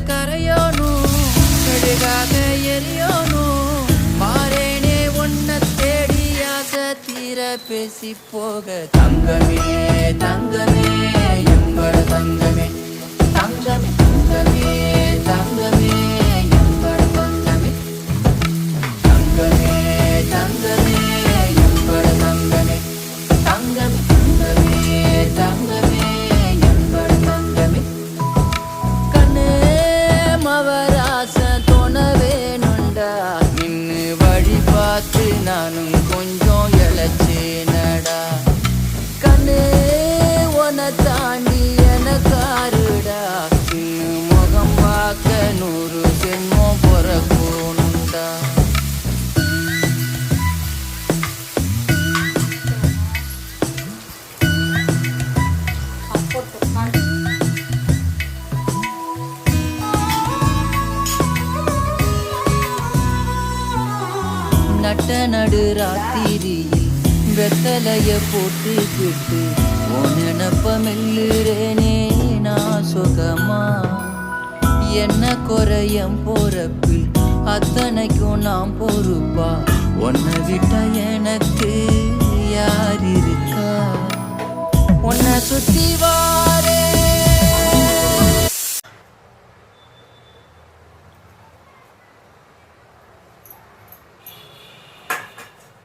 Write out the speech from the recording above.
கரையோனும் மெழுகாக எரியோனும் மாறேனே ஒன்ன தேடி ஆசை தீர பேசி போக தங்கமே தங்கமே எம்பட தங்கமே தங்கமே தங்கமே தங்கமே எம்பட தங்கமே தங்கமே தங்கமே எம்பட தங்கமே தங்கமே தங்கமே தங்கமே எம்பட தங்கமே கண்ணே மவராச தோணவேனுண்டா நின்னு வழி பார்த்து நானும் கொஞ்சம் இழைச்சேனடா கண்ணே உன தாண்டி எனக்காருடா இன்னும் முகம் பார்க்க 100 ஜென்மம் பிறக்கணுண்டா நட்ட நடு ராத்திரியில் வெத்தலைய போட்டுக்கிட்டு உன் நினப்ப மெல்லுறேனே நான் சுகமா என்ன குறையம் போறப்பில் அத்தனைக்கும் நான் பொறுப்பா உன்னை விட்டா எனக்கு யார் இருக்கா உன்னை சுத்தி வா